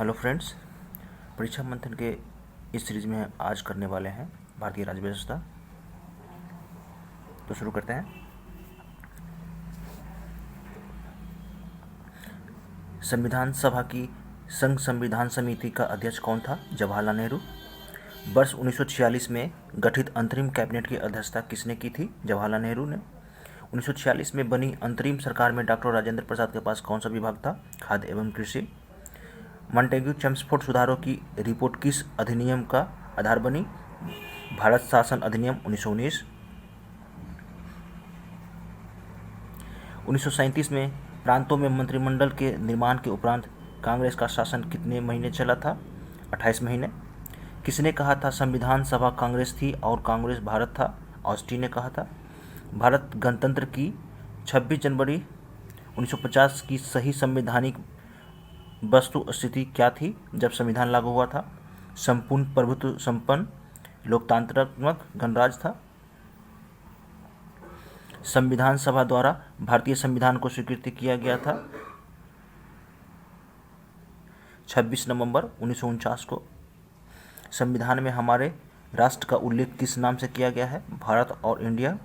Hello friends, परीक्षा मंथन के इस सीरीज में आज करने वाले हैं भारतीय राज्य व्यवस्था। तो शुरू करते हैं। संविधान सभा की संघ संविधान समिति का अध्यक्ष कौन था? जवाहरलाल नेहरू। वर्ष 1946 में गठित अंतरिम कैबिनेट की अध्यक्षता किसने की थी? जवाहरलाल नेहरू ने। 1946 में बनी अंतरिम सरकार में डॉक्टर राजेंद्र प्रसाद के पास कौन सा विभाग था? खाद्य एवं कृषि। मॉन्टेग्यू चेम्सफोर्ड सुधारों की रिपोर्ट किस अधिनियम का आधार बनी? भारत शासन अधिनियम 1919। 1937 में प्रांतों में मंत्रिमंडल के निर्माण के उपरांत कांग्रेस का शासन कितने महीने चला था? 28 महीने। किसने कहा था संविधान सभा कांग्रेस थी और कांग्रेस भारत था? ऑस्टी ने कहा था। भारत गणतंत्र की 26 जनवरी 1950 की सही संवैधानिक वस्तु स्थिति क्या थी जब संविधान लागू हुआ था? संपूर्ण प्रभुत्व संपन्न लोकतांत्रात्मक गणराज्य था। संविधान सभा द्वारा भारतीय संविधान को स्वीकृति किया गया था 26 नवंबर 1949 को। संविधान में हमारे राष्ट्र का उल्लेख किस नाम से किया गया है? भारत और इंडिया।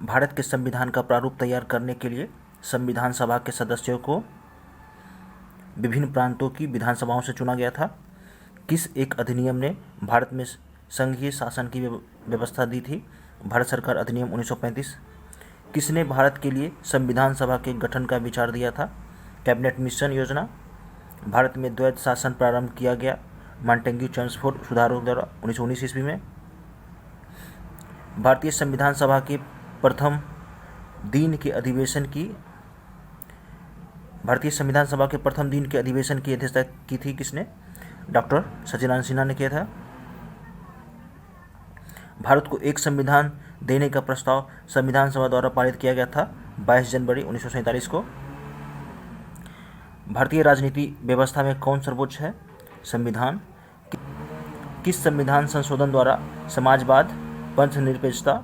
भारत के संविधान का प्रारूप तैयार करने के लिए संविधान सभा के सदस्यों को विभिन्न प्रांतों की विधानसभाओं से चुना गया था। किस एक अधिनियम ने भारत में संघीय शासन की व्यवस्था दी थी? भारत सरकार अधिनियम 1935। किसने भारत के लिए संविधान सभा के गठन का विचार दिया था? कैबिनेट मिशन योजना। भारत में द्वैध शासन प्रारंभ किया गया मॉन्टेग्यू चेम्सफोर्ड सुधारों द्वारा 1919 ईस्वी में। भारतीय संविधान सभा के प्रथम दिन के अधिवेशन की अध्यक्षता की थी किसने? डॉक्टर सचिदानंद सिन्हा ने किया था। भारत को एक संविधान देने का प्रस्ताव संविधान सभा द्वारा पारित किया गया था 22 जनवरी 1947 को। भारतीय राजनीति व्यवस्था में कौन सर्वोच्च है? संविधान। किस संविधान संशोधन द्वारा समाजवाद, पंथनिरपेक्षता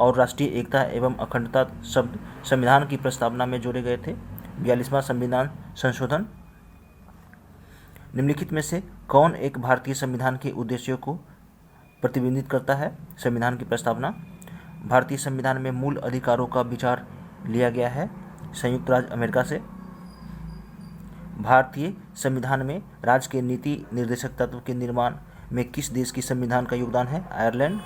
और राष्ट्रीय एकता एवं अखंडता शब्द संविधान की प्रस्तावना में जोड़े गए थे? 42वां संविधान संशोधन। निम्नलिखित में से कौन एक भारतीय संविधान के उद्देश्यों को प्रतिबिंबित करता है? संविधान की प्रस्तावना। भारतीय संविधान में मूल अधिकारों का विचार लिया गया है संयुक्त राज्य अमेरिका से। भारतीय संविधान में राज्य के नीति निर्देशक तत्व के निर्माण में किस देश की संविधान का योगदान है? आयरलैंड।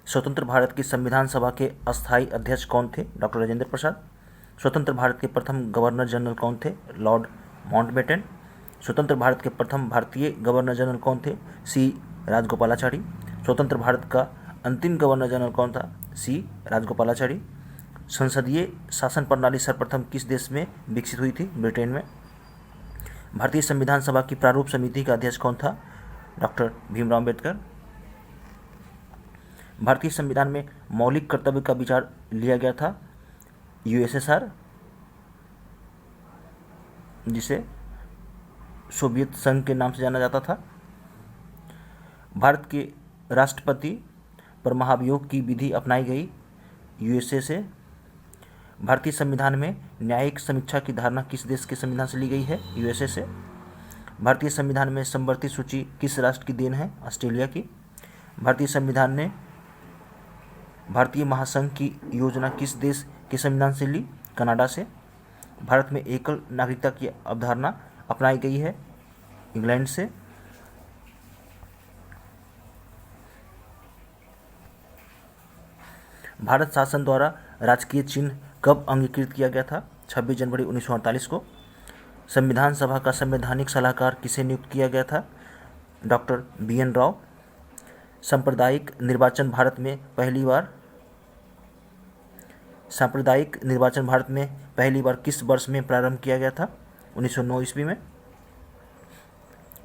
स्वतंत्र भारत की संविधान सभा के अस्थायी अध्यक्ष कौन थे? डॉक्टर राजेंद्र प्रसाद। स्वतंत्र भारत के प्रथम गवर्नर जनरल कौन थे? Lord Mountbatten. स्वतंत्र भारत के प्रथम भारतीय गवर्नर जनरल कौन थे? सी राजगोपालाचारी। स्वतंत्र भारत का अंतिम गवर्नर जनरल कौन था? सी राजगोपालाचारी। संसदीय शासन प्रणाली सर्वप्रथम किस देश में विकसित हुई थी? ब्रिटेन में। भारतीय संविधान सभा की प्रारूप समिति का अध्यक्ष कौन था? डॉक्टर भीमराव अम्बेडकर। भारतीय संविधान में मौलिक कर्तव्य का विचार लिया गया था यूएसएसआर, जिसे सोवियत संघ के नाम से जाना जाता था। भारत के राष्ट्रपति पर महाभियोग की विधि अपनाई गई यूएसए से। भारतीय संविधान में न्यायिक समीक्षा की धारणा किस देश के संविधान से ली गई है? यूएसए से। भारतीय संविधान में समवर्ती सूची किस राष्ट्र की देन है? ऑस्ट्रेलिया की। भारतीय संविधान ने भारतीय महासंघ की योजना किस देश के संविधान से ली? कनाडा से। भारत में एकल नागरिकता की अवधारणा अपनाई गई है इंग्लैंड से। भारत शासन द्वारा राजकीय चिन्ह कब अंगीकृत किया गया था? 26 जनवरी 1948 को। संविधान सभा का संवैधानिक सलाहकार किसे नियुक्त किया गया था? Doctor BN Rao. सांप्रदायिक निर्वाचन भारत में पहली बार किस वर्ष में प्रारंभ किया गया था? 1909 ईस्वी में।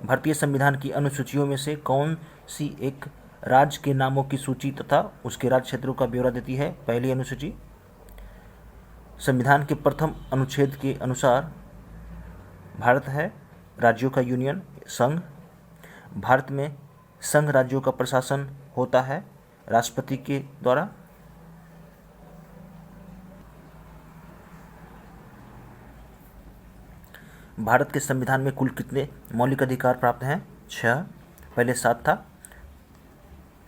भारतीय संविधान की अनुसूचियों में से कौन सी एक राज्य के नामों की सूची तथा उसके राज्य क्षेत्रों का ब्यौरा देती है? पहली अनुसूची। संविधान के प्रथम अनुच्छेद के अनुसार भारत है राज्यों का यूनियन, संघ। भारत में संघ राज्यों का प्रशासन होता है राष्ट्रपति के द्वारा। भारत के संविधान में कुल कितने मौलिक अधिकार प्राप्त हैं? 6। पहले 7 था,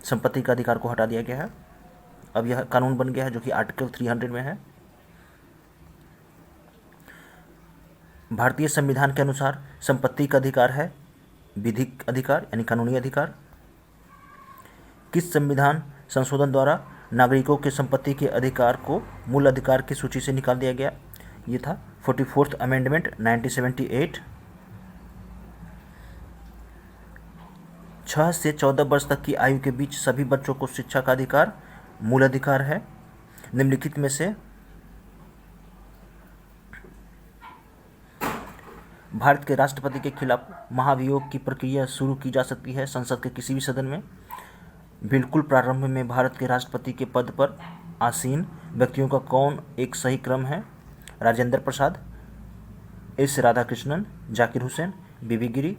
संपत्ति का अधिकार को हटा दिया गया है, अब यह कानून बन गया है जो कि आर्टिकल 300 में है। भारतीय संविधान के अनुसार संपत्ति का अधिकार है विधिक अधिकार यानी कानूनी अधिकार। किस संविधान संशोधन द्वारा नागरिकों के संपत्ति के अधिकार को मूल अधिकार की सूची से निकाल दिया गया? ये था 44th अमेंडमेंट 1978। 6 से 14 वर्ष तक की आयु के बीच सभी बच्चों को शिक्षा का अधिकार मूल अधिकार है। निम्नलिखित में से भारत के राष्ट्रपति के खिलाफ महाभियोग की प्रक्रिया शुरू की जा सकती है संसद के किसी भी सदन में? बिल्कुल प्रारंभ में भारत के राष्ट्रपति के पद पर आसीन व्यक्तियों का कौन एक सही क्रम है? राजेंद्र प्रसाद, एस राधाकृष्णन, जाकिर हुसैन, बीबी गिरी।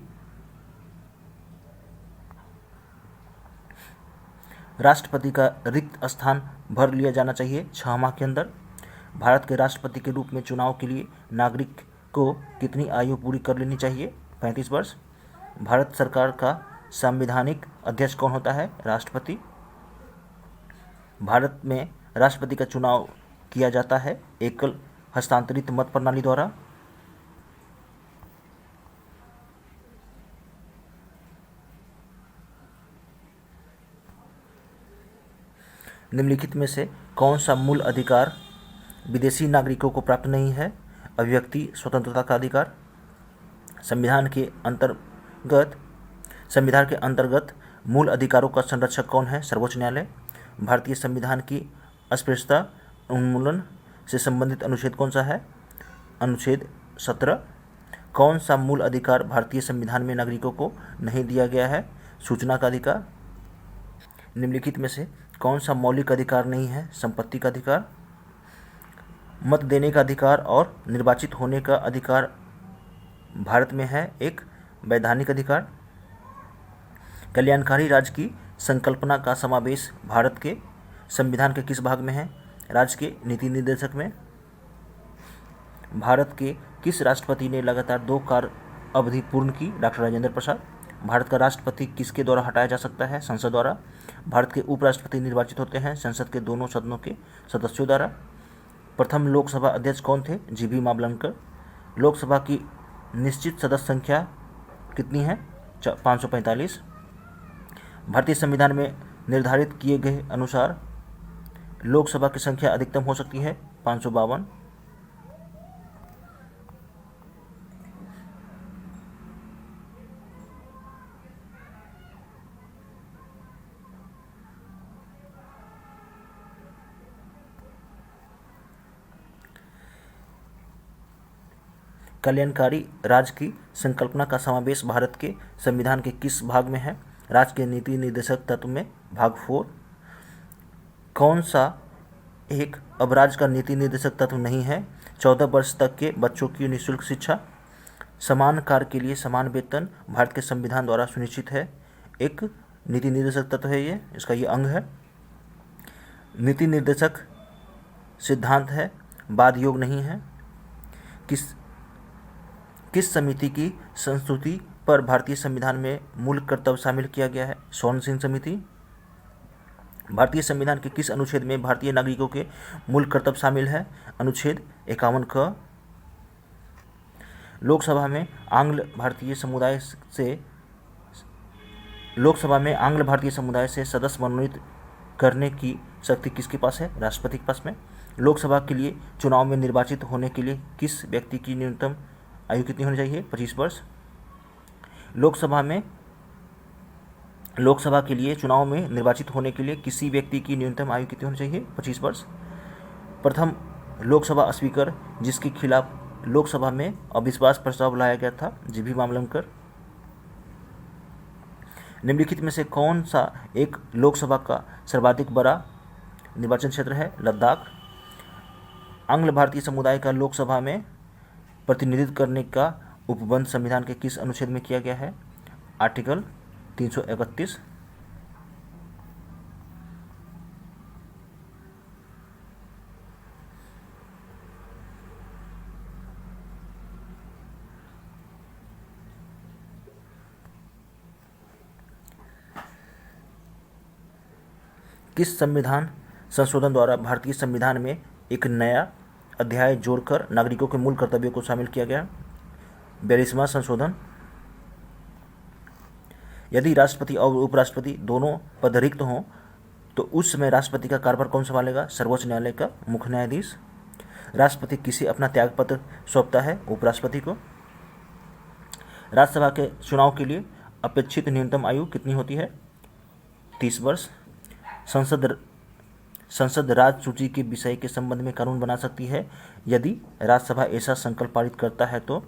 राष्ट्रपति का रिक्त स्थान भर लिया जाना चाहिए 6 माह के अंदर। भारत के राष्ट्रपति के रूप में चुनाव के लिए नागरिक को कितनी आयु पूरी कर लेनी चाहिए? 35 वर्ष। भारत सरकार का संवैधानिक अध्यक्ष कौन होता है? राष्ट्रपति। भारत में राष्ट्रपति का चुनाव किया जाता है एकल हस्तांतरित मत प्रणाली द्वारा। निम्नलिखित में से कौन सा मूल अधिकार विदेशी नागरिकों को प्राप्त नहीं है? अभिव्यक्ति स्वतंत्रता का अधिकार। संविधान के अंतर्गत मूल अधिकारों का संरक्षक कौन है? सर्वोच्च न्यायालय। भारतीय संविधान की अस्पृश्यता उन्मूलन से संबंधित अनुच्छेद कौन सा है? अनुच्छेद 17। कौन सा मूल अधिकार भारतीय संविधान में नागरिकों को नहीं दिया गया है? सूचना का अधिकार। निम्नलिखित में से कौन सा मौलिक अधिकार नहीं है? संपत्ति का अधिकार। मत देने का अधिकार और निर्वाचित होने का अधिकार भारत में है एक वैधानिक अधिकार। कल्याणकारी राज्य की संकल्पना का समावेश भारत के संविधान के किस भाग में है? राज्य के नीति निर्देशक में। भारत के किस राष्ट्रपति ने लगातार 2 कार्य अवधि पूर्ण की? डॉक्टर राजेंद्र प्रसाद। भारत का राष्ट्रपति किसके द्वारा हटाया जा सकता है? संसद द्वारा। भारत के उपराष्ट्रपति निर्वाचित होते हैं संसद के दोनों सदनों के सदस्यों द्वारा। प्रथम लोकसभा अध्यक्ष कौन थे? जीबी मावलंकर। लोकसभा की निश्चित सदस्य संख्या कितनी है? 545। भारतीय संविधान में निर्धारित किए गए अनुसार लोकसभा की संख्या अधिकतम हो सकती है 552। कल्याणकारी राज्य की संकल्पना का समावेश भारत के संविधान के किस भाग में है? राज्य के नीति निर्देशक तत्व में, भाग 4। कौन सा एक अब राज्य का नीति निर्देशक तत्व नहीं है? 14 वर्ष तक के बच्चों की निःशुल्क शिक्षा। समान कार्य के लिए समान वेतन भारत के संविधान द्वारा सुनिश्चित है एक नीति निर्देशक तत्व है ये, इसका ये अंग है। नीति निर्देशक सिद्धांत है, वाद योग नहीं है। किस समिति की संस्तुति पर भारतीय संविधान में मूल कर्तव्य शामिल किया गया है? स्वर्ण सिंह समिति। भारतीय संविधान के किस अनुच्छेद में भारतीय नागरिकों के मूल कर्तव्य शामिल है? अनुच्छेद 51 क। लोकसभा में आंग्ल भारतीय समुदाय से सदस्य मनोनीत करने की शक्ति किसके पास है? राष्ट्रपति के पास में। लोकसभा के लिए चुनाव में निर्वाचित होने के लिए किस व्यक्ति की न्यूनतम आयु कितनी होनी चाहिए? 25 वर्ष। लोकसभा के लिए चुनाव में निर्वाचित होने के लिए किसी व्यक्ति की न्यूनतम आयु कितनी होनी चाहिए? 25 वर्ष। प्रथम लोकसभा स्पीकर जिसके खिलाफ लोकसभा में अविश्वास प्रस्ताव लाया गया था? जीबी मावलंकर। निम्नलिखित में से कौन सा एक लोकसभा का सर्वाधिक बड़ा निर्वाचन क्षेत्र है? लद्दाख। आंग्ल भारतीय समुदाय का लोकसभा में प्रतिनिधित्व करने का उपबंध संविधान के किस अनुच्छेद में किया गया है? आर्टिकल 331। किस संविधान संशोधन द्वारा भारतीय संविधान में एक नया अध्याय जोड़कर नागरिकों के मूल कर्तव्यों को शामिल किया गया? 42वां संशोधन। यदि राष्ट्रपति और उपराष्ट्रपति दोनों पद रिक्त हों तो उस समय राष्ट्रपति का कार्यभार कौन संभालेगा? सर्वोच्च न्यायालय का मुख्य न्यायाधीश। राष्ट्रपति किसे अपना त्यागपत्र सौंपता है? उपराष्ट्रपति को। राज्यसभा के चुनाव के लिए अपेक्षित न्यूनतम आयु कितनी होती है? 30 वर्ष। संसद राज्य सूची के विषय के संबंध में कानून बना सकती है यदि राज्यसभा ऐसा संकल्प पारित करता है तो?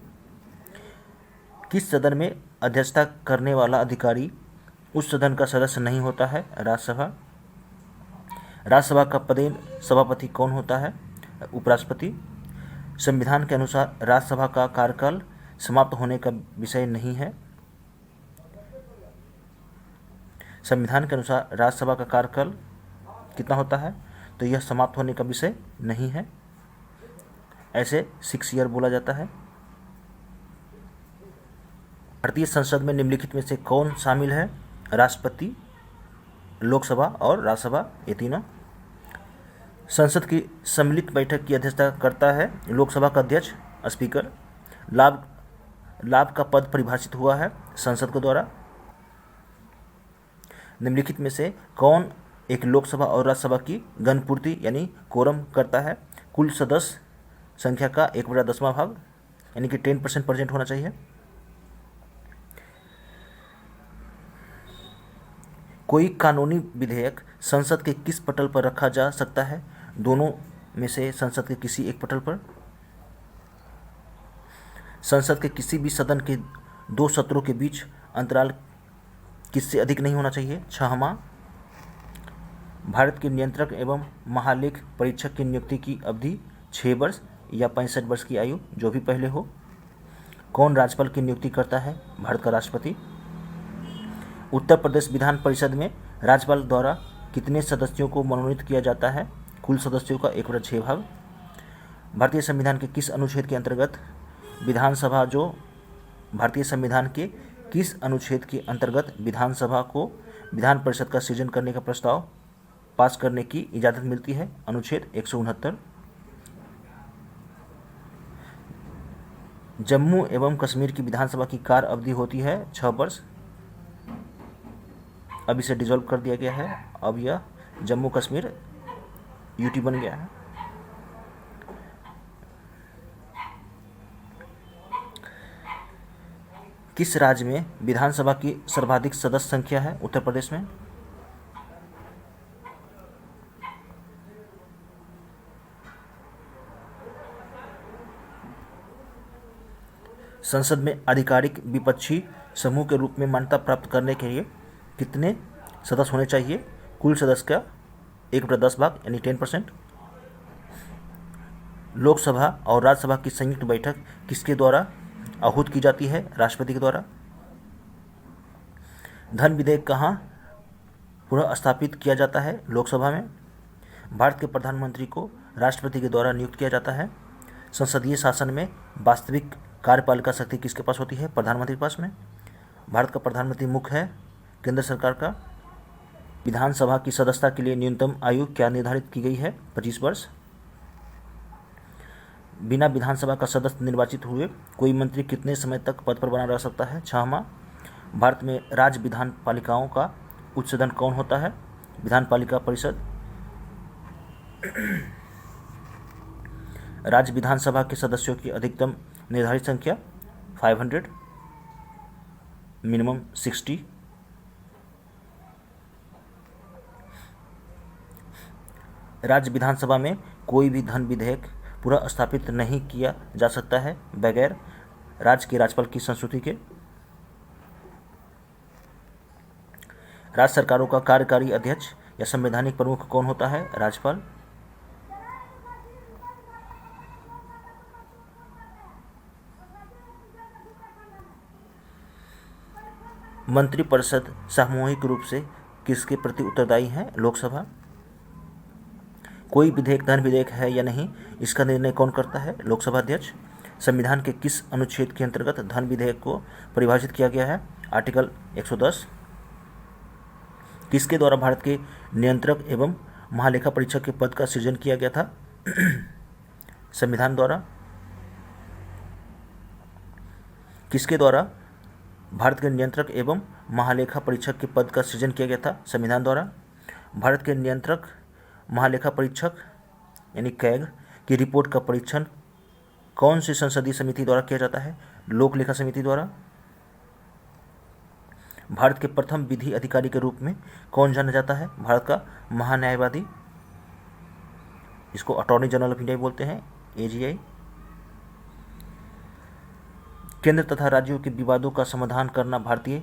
किस सदन में अध्यक्षता करने वाला अधिकारी उस सदन का सदस्य नहीं होता है? राज्यसभा। राज्यसभा का पदेन सभापति कौन होता है? उपराष्ट्रपति। संविधान के अनुसार राज्यसभा का कार्यकाल समाप्त होने का विषय नहीं है। संविधान के अनुसार राज्यसभा का कार्यकाल कितना होता है? तो यह समाप्त होने का विषय नहीं है, ऐसे 6 ईयर बोला जाता है। भारतीय संसद में निम्नलिखित में से कौन शामिल है? राष्ट्रपति, लोकसभा और राज्यसभा, ये तीनों। संसद की सम्मिलित बैठक की अध्यक्षता करता है लोकसभा का अध्यक्ष, स्पीकर। लाभ का पद परिभाषित हुआ है संसद के द्वारा। निम्नलिखित में से कौन एक लोकसभा और राज्यसभा की गणपूर्ति यानी कोरम करता है? कुल सदस्य संख्या का 1/10वां भाग यानी कि 10% प्रेजेंट होना चाहिए। कोई कानूनी विधेयक संसद के किस पटल पर रखा जा सकता है? दोनों में से संसद के किसी एक पटल पर। संसद के किसी भी सदन के 2 सत्रों के बीच अंतराल किससे अधिक नहीं होना चाहिए? 6 माह। भारत के नियंत्रक एवं महालेख परीक्षक की नियुक्ति की अवधि 6 वर्ष या 65 वर्ष की आयु, जो भी पहले हो। कौन राज्यपाल की नियुक्ति करता है? भारत का राष्ट्रपति। उत्तर प्रदेश विधान परिषद में राज्यपाल द्वारा कितने सदस्यों को मनोनीत किया जाता है? कुल सदस्यों का 1/6 भाग। भारतीय संविधान के किस अनुच्छेद के अंतर्गत विधानसभा जो भारतीय संविधान के किस अनुच्छेद के अंतर्गत विधानसभा को विधान परिषद का सृजन करने का प्रस्ताव पास करने की इजाज़त मिलती है? अनुच्छेद 169। जम्मू एवं कश्मीर की विधानसभा की कार्य अवधि होती है 6 वर्ष। अब इसे डिसॉल्व कर दिया गया है, अब यह जम्मू कश्मीर यूटी बन गया है। किस राज्य में विधानसभा की सर्वाधिक सदस्य संख्या है? उत्तर प्रदेश में। संसद में आधिकारिक विपक्षी समूह के रूप में मान्यता प्राप्त करने के लिए कितने सदस्य होने चाहिए? कुल सदस्य का 1/10 भाग यानी 10%। लोकसभा और राज्यसभा की संयुक्त बैठक किसके द्वारा आहूत की जाती है? राष्ट्रपति के द्वारा। धन विधेयक कहाँ पुनः स्थापित किया जाता है? लोकसभा में। भारत के प्रधानमंत्री को राष्ट्रपति के द्वारा नियुक्त किया जाता है। संसदीय शासन में वास्तविक कार्यपालिका शक्ति किसके पास होती है? प्रधानमंत्री के पास में। भारत का प्रधानमंत्री मुख्य है केंद्र सरकार का। विधानसभा की सदस्यता के लिए न्यूनतम आयु क्या निर्धारित की गई है? 25 वर्ष। बिना विधानसभा का सदस्य निर्वाचित हुए कोई मंत्री कितने समय तक पद पर बना रह सकता है? 6 माह। भारत में राज्य विधान पालिकाओं का उच्च सदन कौन होता है? विधान पालिका परिषद। राज्य विधानसभा के सदस्यों की अधिकतम निर्धारित संख्या 500, मिनिमम 60। राज्य विधानसभा में कोई भी धन विधेयक पूरा स्थापित नहीं किया जा सकता है बगैर राज्य के राज्यपाल की संस्तुति के। राज्य सरकारों का कार्यकारी अध्यक्ष या संवैधानिक प्रमुख कौन होता है? राज्यपाल। मंत्रिपरिषद सामूहिक रूप से किसके प्रति उत्तरदायी है? लोकसभा। कोई विधेयक धन विधेयक है या नहीं, इसका निर्णय कौन करता है? लोकसभा अध्यक्ष। संविधान के किस अनुच्छेद के अंतर्गत धन विधेयक को परिभाषित किया गया है? आर्टिकल 110। किसके द्वारा भारत के नियंत्रक एवं महालेखा परीक्षक के पद का सृजन किया गया था? संविधान द्वारा। किसके द्वारा भारत के नियंत्रक एवं महालेखा परीक्षक के पद का सृजन किया गया था? संविधान द्वारा। भारत के नियंत्रक महालेखा परीक्षक यानी कैग की रिपोर्ट का परीक्षण कौन सी संसदीय समिति द्वारा किया जाता है? लोक लेखा समिति द्वारा। भारत के प्रथम विधि अधिकारी के रूप में कौन जाना जाता है? भारत का महान्यायवादी, इसको अटॉर्नी जनरल ऑफ इंडिया बोलते हैं, AGI। केंद्र तथा राज्यों के विवादों का समाधान करना भारतीय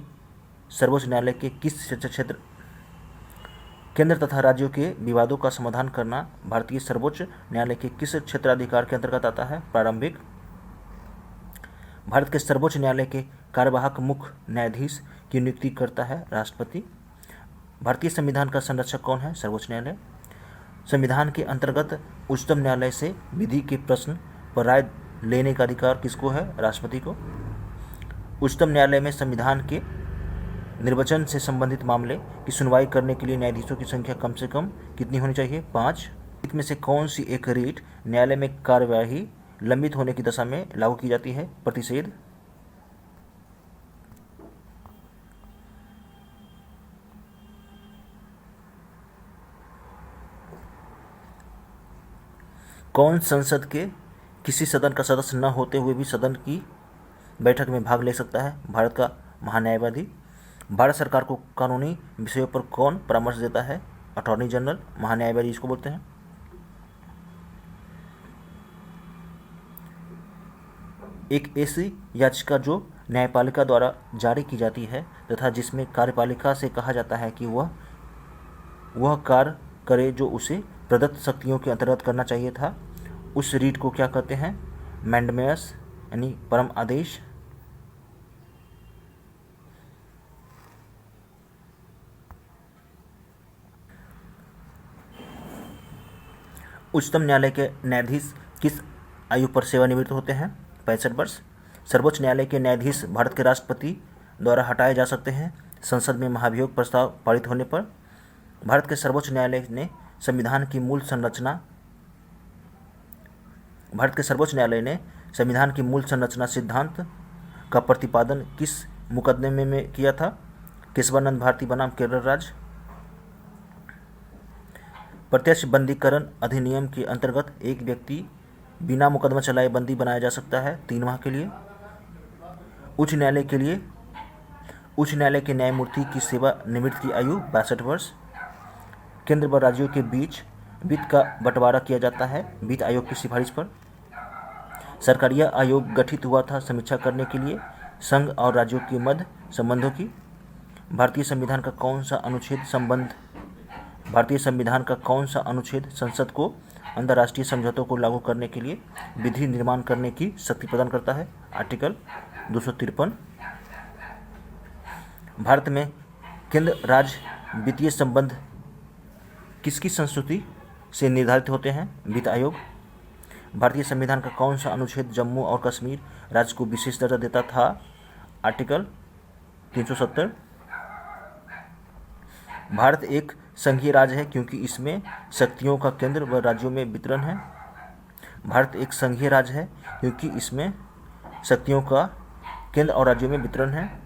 सर्वोच्च न्यायालय के किस क्षेत्र केंद्र तथा राज्यों के विवादों का समाधान करना भारतीय सर्वोच्च न्यायालय के किस क्षेत्राधिकार के अंतर्गत आता है? प्रारंभिक। भारत के सर्वोच्च न्यायालय के कार्यवाहक मुख्य न्यायाधीश की नियुक्ति करता है राष्ट्रपति। भारतीय संविधान का संरक्षक कौन है? सर्वोच्च न्यायालय। संविधान के अंतर्गत उच्चतम न्यायालय से विधि के प्रश्न पर राय लेने का अधिकार किसको है? राष्ट्रपति को। उच्चतम न्यायालय में संविधान के निर्वचन से संबंधित मामले की सुनवाई करने के लिए न्यायाधीशों की संख्या कम से कम कितनी होनी चाहिए? 5। में से कौन सी एक रीट न्यायालय में कार्यवाही लंबित होने की दशा में लागू की जाती है? प्रतिषेध। कौन संसद के किसी सदन का सदस्य न होते हुए भी सदन की बैठक में भाग ले सकता है? भारत का महान्यायवादी। भारत सरकार को कानूनी विषयों पर कौन परामर्श देता है? अटॉर्नी जनरल, महान्यायवादी इसको बोलते हैं। एक ऐसी याचिका जो न्यायपालिका द्वारा जारी की जाती है तथा जिसमें कार्यपालिका से कहा जाता है कि वह कार्य करे जो उसे प्रदत्त शक्तियों के अंतर्गत करना चाहिए था, उस रीट को क्या कहते हैं? मैंडमेयस यानी परम आदेश। उच्चतम न्यायालय के न्यायाधीश किस आयु पर सेवानिवृत्त होते हैं? 65 वर्ष। सर्वोच्च न्यायालय के न्यायाधीश भारत के राष्ट्रपति द्वारा हटाए जा सकते हैं संसद में महाभियोग प्रस्ताव पारित होने पर। भारत के सर्वोच्च न्यायालय ने संविधान की मूल संरचना सिद्धांत का प्रतिपादन किस मुकदमे में किया था? केशवानंद भारती बनाम केरल राज्य। प्रत्यक्ष बंदीकरण अधिनियम के अंतर्गत एक व्यक्ति बिना मुकदमा चलाए बंदी बनाया जा सकता है 3 माह के लिए। उच्च न्यायालय के न्यायमूर्ति की सेवानिवृत्ति की आयु 62 वर्ष। केंद्र व राज्यों के बीच वित्त का बंटवारा किया जाता है वित्त आयोग की सिफारिश पर। सरकारी आयोग गठित हुआ था समीक्षा करने के लिए संघ और राज्यों के मध्य संबंधों की। भारतीय संविधान का कौन सा अनुच्छेद संसद को अंतर्राष्ट्रीय समझौतों को लागू करने के लिए विधि निर्माण करने की शक्ति प्रदान करता है? आर्टिकल 253। भारत में केंद्र राज्य वित्तीय संबंध किसकी संस्तुति से निर्धारित होते हैं? वित्त आयोग। भारतीय संविधान का कौन सा अनुच्छेद जम्मू और कश्मीर राज्य को विशेष दर्जा देता था? आर्टिकल 370। भारत एक संघीय राज्य है क्योंकि इसमें शक्तियों का केंद्र व राज्यों में वितरण है। भारत एक संघीय राज्य है क्योंकि इसमें शक्तियों का केंद्र और राज्यों में वितरण है।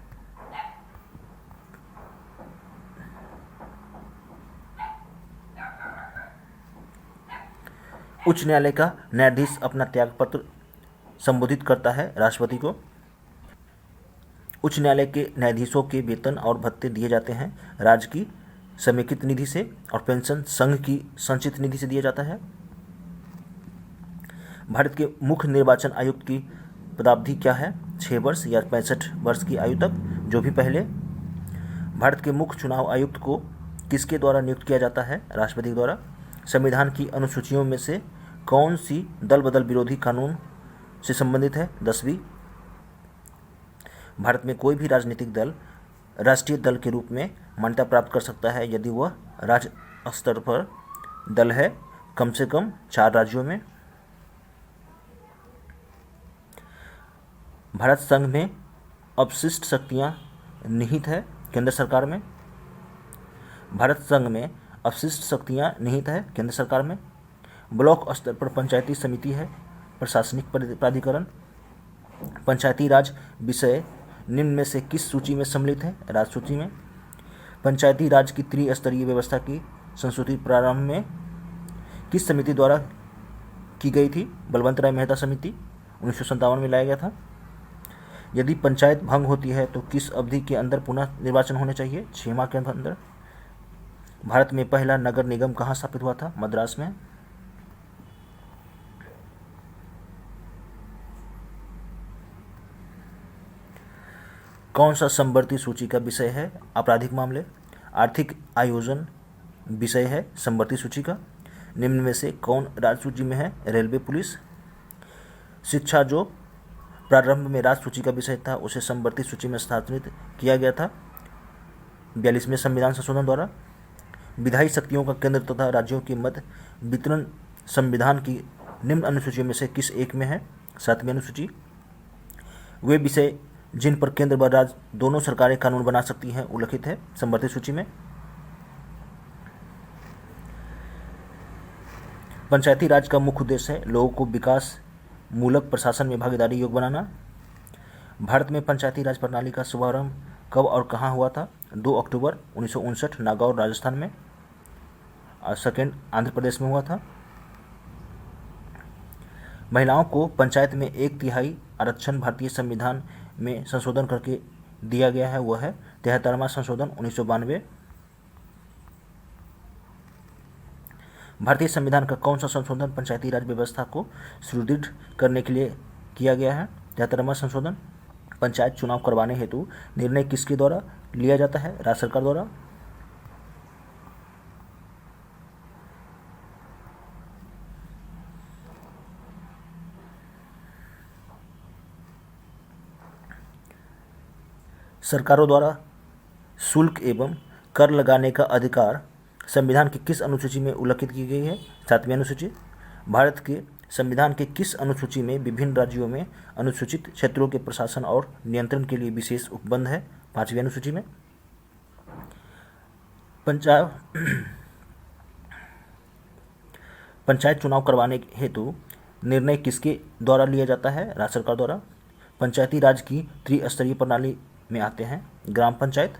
उच्च न्यायालय का न्यायाधीश अपना त्यागपत्र संबोधित करता है राष्ट्रपति को। उच्च न्यायालय के न्यायाधीशों के वेतन और भत्ते दिए जाते हैं राज्य की समेकित निधि से और पेंशन संघ की संचित निधि से दिया जाता है। भारत के मुख्य निर्वाचन आयुक्त की पदावधि क्या है? 6 वर्ष या 65 वर्ष की आयु तक, जो भी पहले। भारत के मुख्य चुनाव आयुक्त को किसके द्वारा नियुक्त किया जाता है? राष्ट्रपति द्वारा। संविधान की अनुसूचियों में से कौन सी दल बदल विरोधी कानून से संबंधित है? 10वीं। भारत में कोई भी राजनीतिक दल राष्ट्रीय दल के रूप में मान्यता प्राप्त कर सकता है यदि वह राज्य स्तर पर दल है कम से कम 4 राज्यों में। भारत संघ में अपशिष्ट शक्तियां निहित है केंद्र सरकार में। भारत संघ में अपशिष्ट शक्तियां निहित है केंद्र सरकार में। ब्लॉक स्तर पर पंचायती समिति है प्रशासनिक प्राधिकरण। पंचायती राज विषय निम्न में से किस सूची में सम्मिलित है? राज्य सूची में। पंचायती राज की त्रिस्तरीय व्यवस्था की संशोधन प्रारंभ में किस समिति द्वारा की गई थी? बलवंत राय मेहता समिति 1957 में लाया गया था। यदि पंचायत भंग होती है तो किस अवधि के अंदर पुनः निर्वाचन होने चाहिए? 6 माह के अंदर। भारत में पहला नगर निगम कहाँ स्थापित हुआ था? मद्रास में। कौन सा समवर्ती सूची का विषय है? आपराधिक मामले। आर्थिक आयोजन विषय है समवर्ती सूची का। निम्न में से कौन राज्य सूची में है? Railway police. शिक्षा जो प्रारंभ में राज्य सूची का विषय था उसे समवर्ती सूची में स्थानांतरित किया गया था 42वें संविधान संशोधन द्वारा। विधायी शक्तियों का केंद्र तथा राज्यों के मध्य वितरण संविधान की निम्न अनुसूचियों में से किस एक में है? 7वीं अनुसूची। वे विषय जिन पर केंद्र व राज्य दोनों सरकारें कानून बना सकती हैं उल्लिखित है समवर्ती सूची में। पंचायती राज का मुख्य उद्देश्य है लोगों को विकास मूलक प्रशासन में भागीदारी योग्य बनाना। भारत में पंचायती राज प्रणाली का शुभारंभ कब और कहाँ हुआ था? 2 अक्टूबर 1959 नागौर राजस्थान में और सेकेंड आंध्र प्रदेश में हुआ था। महिलाओं को पंचायत में 1/3 आरक्षण भारतीय संविधान में संशोधन करके दिया गया है, वह है 73वां संशोधन 1992। भारतीय संविधान का कौन सा संशोधन पंचायती राज व्यवस्था को सुदृढ़ करने के लिए किया गया है? 73वां संशोधन। पंचायत चुनाव करवाने हेतु निर्णय किसके द्वारा लिया जाता है? राज्य सरकार द्वारा। सरकारों द्वारा शुल्क एवं कर लगाने का अधिकार संविधान की किस अनुसूची में उल्लिखित की गई है? 7वीं अनुसूची। भारत के संविधान के किस अनुसूची में विभिन्न राज्यों में अनुसूचित क्षेत्रों के प्रशासन और नियंत्रण के लिए विशेष उपबंध है? 5वीं अनुसूची में। पंचायत चुनाव करवाने हेतु निर्णय किसके द्वारा लिया जाता है? राज्य सरकार द्वारा। पंचायती राज की त्रिस्तरीय प्रणाली में आते हैं ग्राम पंचायत,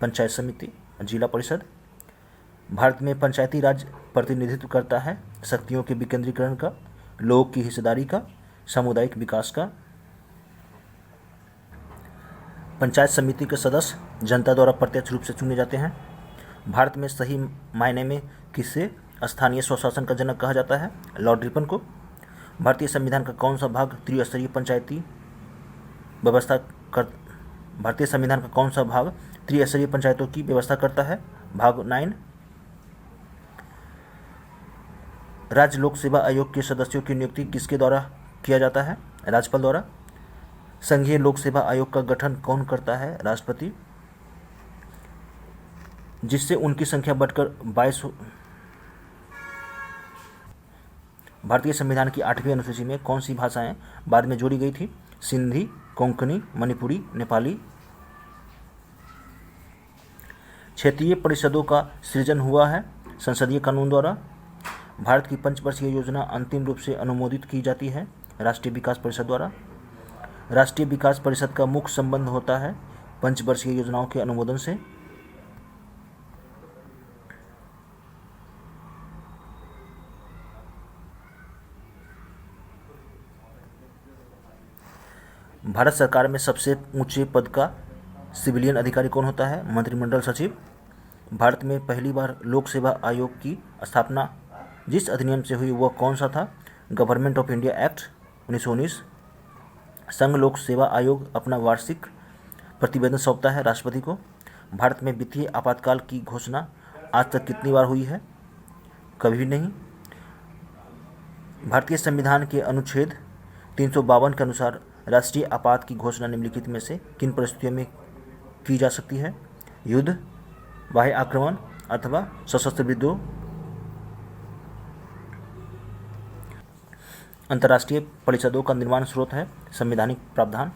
पंचायत समिति, जिला परिषद। भारत में पंचायती राज प्रतिनिधित्व करता है शक्तियों के विकेंद्रीकरण का, लोगों की हिस्सेदारी का, सामुदायिक विकास का। पंचायत समिति के सदस्य जनता द्वारा प्रत्यक्ष रूप से चुने जाते हैं। भारत में सही मायने में किसे स्थानीय स्वशासन का जनक कहा जाता है? लॉर्ड रिपन को। भारतीय संविधान का कौन सा भाग त्रिस्तरीय पंचायती पंचायतों की व्यवस्था करता है? भाग 9। राज्य लोक सेवा आयोग के सदस्यों की नियुक्ति किसके द्वारा किया जाता है? राज्यपाल द्वारा। संघीय लोक सेवा आयोग का गठन कौन करता है? राष्ट्रपति। जिससे उनकी संख्या बढ़कर 22 हो। भारतीय संविधान की 8वीं अनुसूची में कौन सी भाषाएं बाद में जोड़ी गई थी? सिंधी, कोंकणी, मणिपुरी, नेपाली। क्षेत्रीय परिषदों का सृजन हुआ है संसदीय कानून द्वारा। भारत की पंचवर्षीय योजना अंतिम रूप से अनुमोदित की जाती है राष्ट्रीय विकास परिषद द्वारा। राष्ट्रीय विकास परिषद का मुख्य संबंध होता है पंचवर्षीय योजनाओं के अनुमोदन से। भारत सरकार में सबसे ऊंचे पद का सिविलियन अधिकारी कौन होता है? मंत्रिमंडल सचिव। भारत में पहली बार लोक सेवा आयोग की स्थापना जिस अधिनियम से हुई वह कौन सा था? Government of India act 1919। संघ लोक सेवा आयोग अपना वार्षिक प्रतिवेदन सौंपता है राष्ट्रपति को। भारत में वित्तीय आपातकाल की घोषणा आज तक कितनी बार हुई है? कभी भी नहीं। भारतीय संविधान के अनुच्छेद 352 के अनुसार राष्ट्रीय आपात की घोषणा निम्नलिखित में से किन परिस्थितियों में की जा सकती है? युद्ध, बाह्य आक्रमण अथवा सशस्त्र विद्रोह। अंतर्राष्ट्रीय परिषदों का निर्माण स्रोत है संवैधानिक प्रावधान।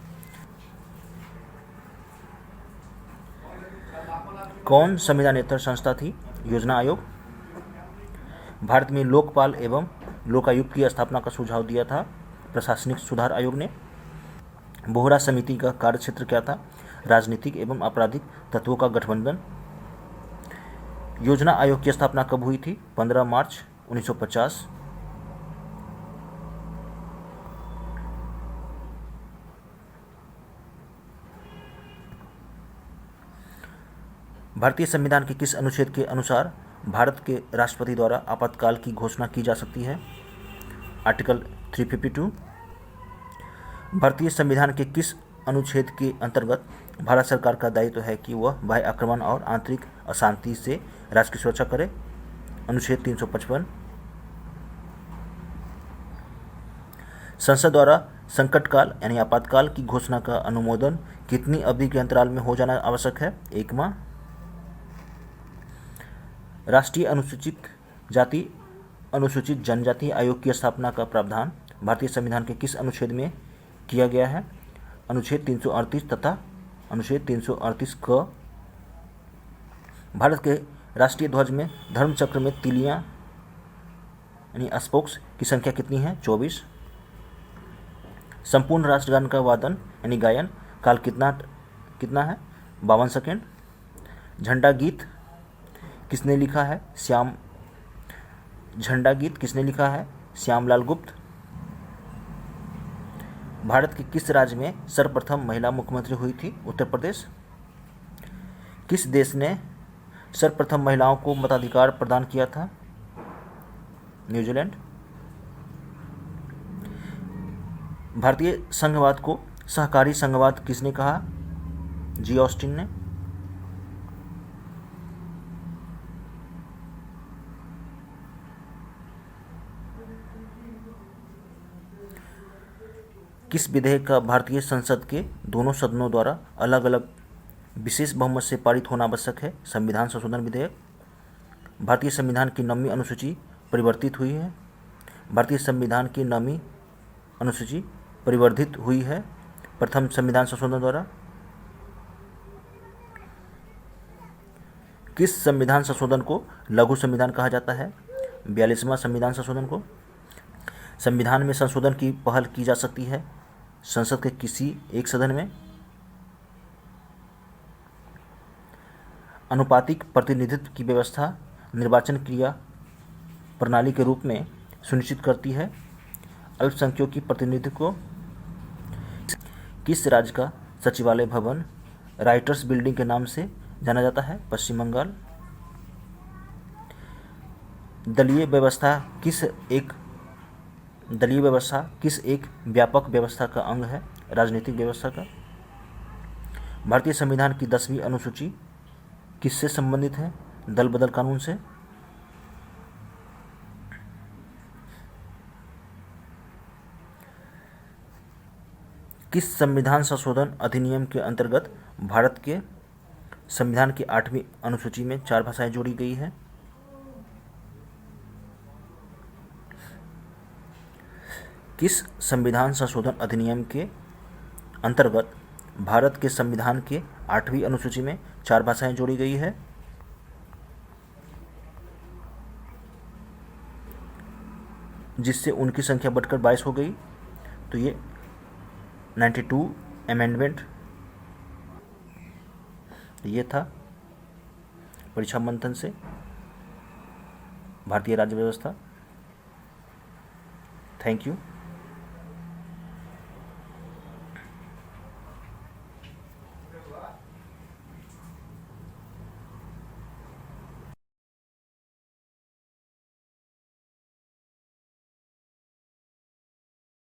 कौन संविधानेतर संस्था थी? योजना आयोग। भारत में लोकपाल एवं लोकायुक्त की स्थापना का सुझाव दिया था प्रशासनिक सुधार आयोग ने। बोहरा समिति का कार्यक्षेत्र क्या था? राजनीतिक एवं आपराधिक तत्वों का गठबंधन। योजना आयोग की स्थापना कब हुई थी? 15 मार्च 1950। भारतीय संविधान के किस अनुच्छेद के अनुसार भारत के राष्ट्रपति द्वारा आपातकाल की घोषणा की जा सकती है? आर्टिकल 352। भारतीय संविधान के किस अनुच्छेद के अंतर्गत भारत सरकार का दायित्व है कि वह बाह्य आक्रमण और आंतरिक अशांति से राज्य की सुरक्षा करे? अनुच्छेद 355। संसद द्वारा संकटकाल यानी आपातकाल की घोषणा का अनुमोदन कितनी अवधि के अंतराल में हो जाना आवश्यक है? 1 माह। राष्ट्रीय अनुसूचित जाति अनुसूचित जनजाति आयोग की स्थापना का प्रावधान भारतीय संविधान के किस अनुच्छेद में किया गया है? अनुच्छेद 338 तथा अनुच्छेद 338 क। भारत के राष्ट्रीय ध्वज में धर्म चक्र में तिलियां यानी स्पोक्स की संख्या कितनी है? 24। संपूर्ण राष्ट्रगान का वादन यानी गायन काल कितना है? 52 सेकेंड। झंडा गीत किसने लिखा है? झंडा गीत किसने लिखा है? श्यामलाल गुप्त। भारत के किस राज्य में सर्वप्रथम महिला मुख्यमंत्री हुई थी? उत्तर प्रदेश। किस देश ने सर्वप्रथम महिलाओं को मताधिकार प्रदान किया था? न्यूजीलैंड। भारतीय संघवाद को सहकारी संघवाद किसने कहा? जी ऑस्टिन ने। किस विधेयक का भारतीय संसद के दोनों सदनों द्वारा अलग अलग विशेष बहुमत से पारित होना आवश्यक है? संविधान संशोधन विधेयक। भारतीय संविधान की 9वीं अनुसूची परिवर्तित हुई है। भारतीय संविधान की 9वीं अनुसूची परिवर्धित हुई है प्रथम संविधान संशोधन द्वारा। किस संविधान संशोधन को लघु संविधान कहा जाता है? 42वां संविधान संशोधन को। संविधान में संशोधन की पहल की जा सकती है संसद के किसी एक सदन में। अनुपातिक प्रतिनिधित्व की व्यवस्था निर्वाचन क्रिया प्रणाली के रूप में सुनिश्चित करती है अल्पसंख्यकों की प्रतिनिधित्व को। किस राज्य का सचिवालय भवन राइटर्स बिल्डिंग के नाम से जाना जाता है? पश्चिम बंगाल। दलीय व्यवस्था किस एक व्यापक व्यवस्था का अंग है? राजनीतिक व्यवस्था का। भारतीय संविधान की 10वीं अनुसूची किससे संबंधित है? दल बदल कानून से। किस संविधान संशोधन अधिनियम के अंतर्गत भारत के संविधान की 8वीं अनुसूची में 4 भाषाएं जोड़ी गई है? किस संविधान संशोधन अधिनियम के अंतर्गत भारत के संविधान के 8वीं अनुसूची में 4 भाषाएं जोड़ी गई है? जिससे उनकी संख्या बढ़कर 22 हो गई। तो ये 92 अमेंडमेंट ये था परीक्षा मंथन से भारतीय राज्य व्यवस्था। Thank you.